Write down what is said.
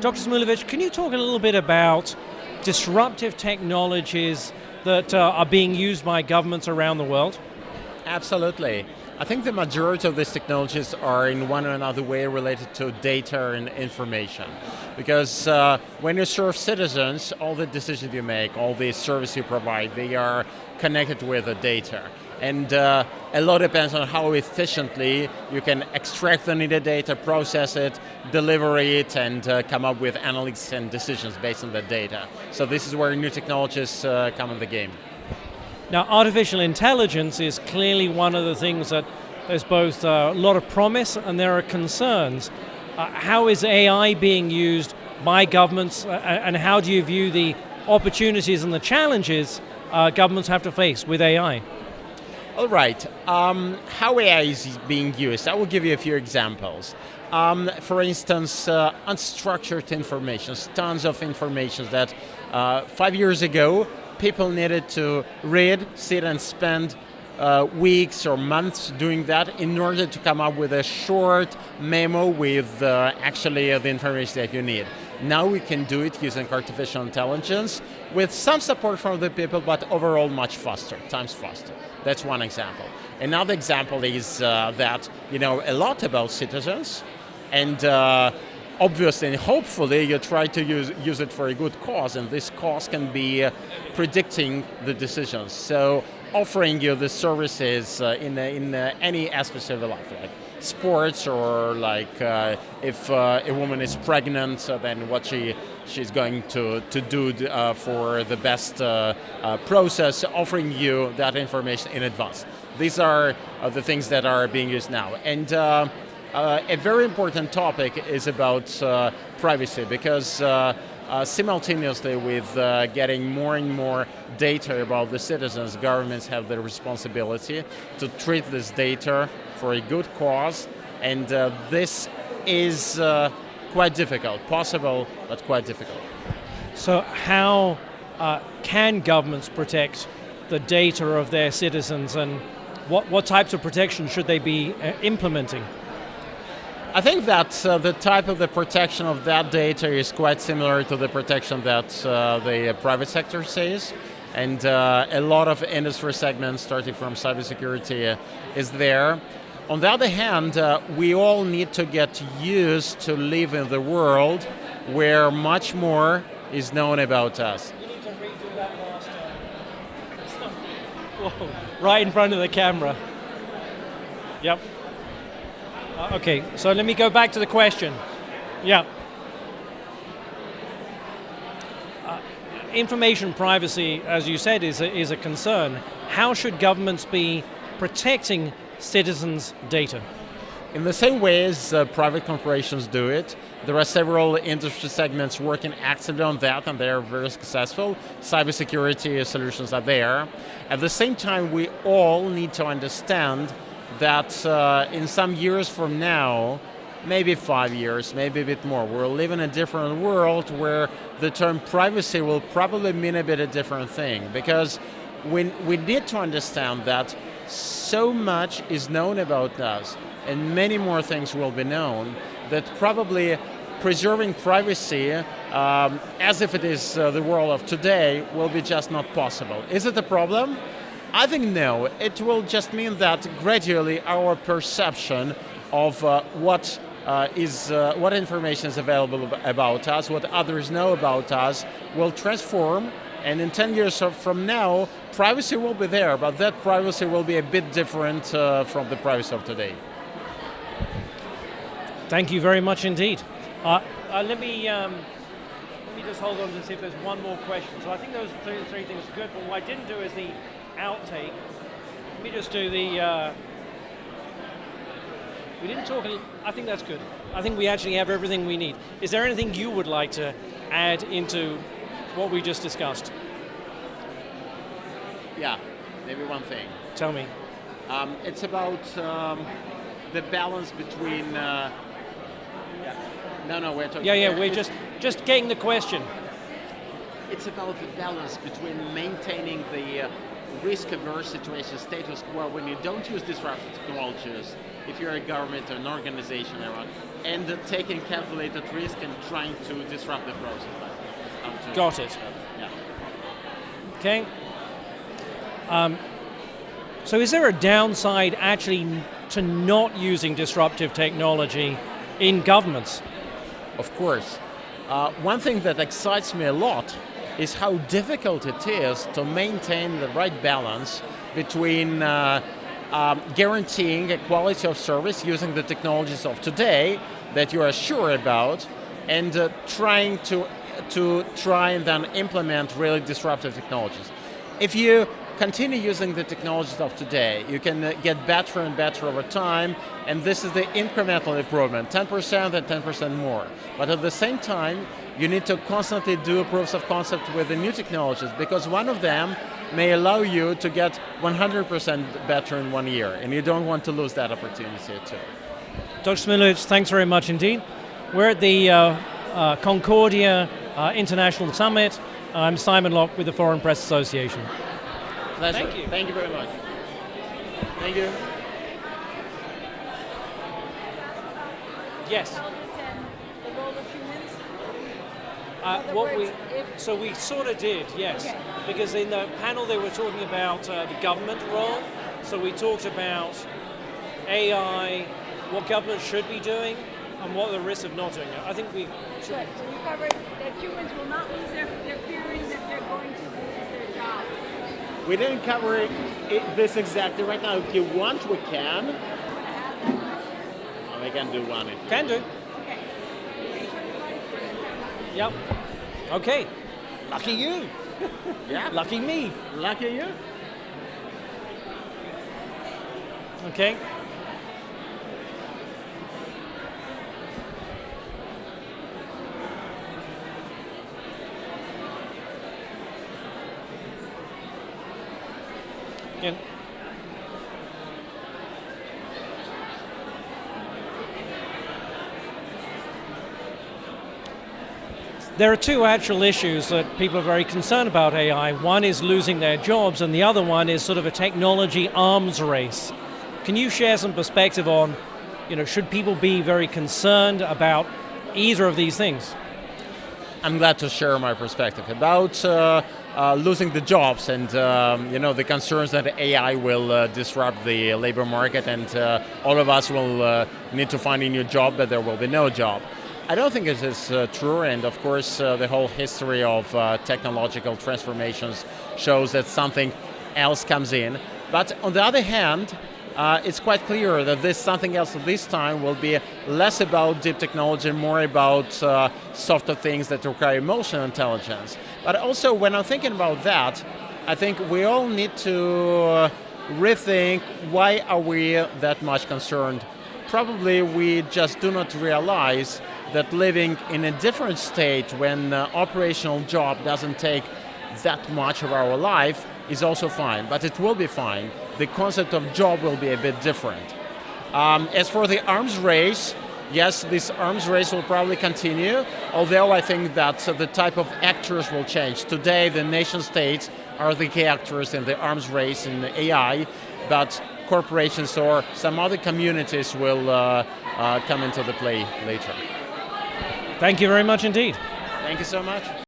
Dr. Schmulevich, can you talk a little bit about disruptive technologies that are being used by governments around the world? Absolutely. I think the majority of these technologies are in one or another way related to data and information. Because when you serve citizens, all the decisions you make, all the service you provide, they are connected with the data. And a lot depends on how efficiently you can extract the needed data, process it, deliver it, and come up with analytics and decisions based on that data. So this is where new technologies come in the game. Now, artificial intelligence is clearly one of the things that there's both a lot of promise and there are concerns. How is AI being used by governments, and how do you view the opportunities and the challenges governments have to face with AI? All right. How AI is being used, I will give you a few examples. For instance, unstructured information, tons of information that 5 years ago people needed to read, sit and spend weeks or months doing that in order to come up with a short memo with actually the information that you need. Now we can do it using artificial intelligence with some support from the people, but overall much faster, times faster. That's one example. Another example is that you know a lot about citizens, and obviously and hopefully you try to use it for a good cause, and this cause can be predicting the decisions. So offering you the services in any aspect of your life, like sports, or like if a woman is pregnant, then what she's going to do for the best process, offering you that information in advance. These are the things that are being used now. And a very important topic is about privacy, because simultaneously with getting more and more data about the citizens, governments have the responsibility to treat this data for a good cause, and this is quite difficult, possible, but quite difficult. So how can governments protect the data of their citizens, and what types of protection should they be implementing? I think that the type of the protection of that data is quite similar to the protection that the private sector sees. And a lot of industry segments, starting from cybersecurity, is there. On the other hand, we all need to get used to live in the world where much more is known about us. You need to redo that last Whoa, right in front of the camera. Yep. Okay, so let me go back to the question. Yeah. Information privacy, as you said, is a concern. How should governments be protecting citizens' data? In the same way as private corporations do it, there are several industry segments working actively on that, and they are very successful. Cybersecurity solutions are there. At the same time, we all need to understand that in some years from now, maybe 5 years, maybe a bit more, we'll live in a different world where the term privacy will probably mean a bit a different thing, because we need to understand that so much is known about us, and many more things will be known, that probably preserving privacy as if it is the world of today will be just not possible. Is it a problem? I think no. It will just mean that gradually our perception of what information is available about us, what others know about us, will transform, and in 10 years from now, privacy will be there, but that privacy will be a bit different from the privacy of today. Thank you very much indeed. Let me just hold on to see if there's one more question. So I think those three things are good, but what I didn't do is the outtake. Let me just do the... we didn't talk... I think that's good. I think we actually have everything we need. Is there anything you would like to add into what we just discussed? Yeah, maybe one thing. Tell me. It's about the balance between... No, we're talking... Yeah, we're just getting the question. It's about the balance between maintaining the risk-averse situation, status quo, when you don't use disruptive technologies, if you're a government or an organization, and taking calculated risk and trying to disrupt the process. Got it. Yeah. Okay. So is there a downside actually to not using disruptive technology in governments? Of course. One thing that excites me a lot is how difficult it is to maintain the right balance between guaranteeing a quality of service using the technologies of today that you are sure about, and trying to try and then implement really disruptive technologies. If you continue using the technologies of today, you can get better and better over time, and this is the incremental improvement, 10% and 10% more. But at the same time, you need to constantly do proofs of concept with the new technologies, because one of them may allow you to get 100% better in 1 year, and you don't want to lose that opportunity too. Dr. Schmulevich, thanks very much indeed. We're at the Concordia International Summit. I'm Zimin Locke with the Foreign Press Association. Pleasure. Thank you. Thank you very much. Thank you. Yes. The role of humans? So we sort of did, yes. Okay. Because in the panel they were talking about the government role. So we talked about AI, what government should be doing, and what are the risks of not doing it. I think we should. Good. So you covered that humans will not lose their fearing that they're going to lose their job. We didn't cover this exactly right now. If you want, we can. We can do one. Can do. Okay. Yep. Okay. Lucky you. Yeah. Lucky me. Lucky you. Okay. Again. There are two actual issues that people are very concerned about AI. One is losing their jobs, and the other one is sort of a technology arms race. Can you share some perspective on, should people be very concerned about either of these things? I'm glad to share my perspective about losing the jobs and the concerns that AI will disrupt the labor market, and all of us will need to find a new job, but there will be no job. I don't think it is true, and of course the whole history of technological transformations shows that something else comes in. But on the other hand, it's quite clear that this something else this time will be less about deep technology, more about softer things that require emotional intelligence. But also, when I'm thinking about that, I think we all need to rethink, why are we that much concerned? Probably we just do not realize that living in a different state when operational job doesn't take that much of our life is also fine, but it will be fine. The concept of job will be a bit different. As for the arms race, yes, this arms race will probably continue, although I think that the type of actors will change. Today, the nation states are the key actors in the arms race in AI, but corporations or some other communities will come into the play later. Thank you very much indeed. Thank you so much.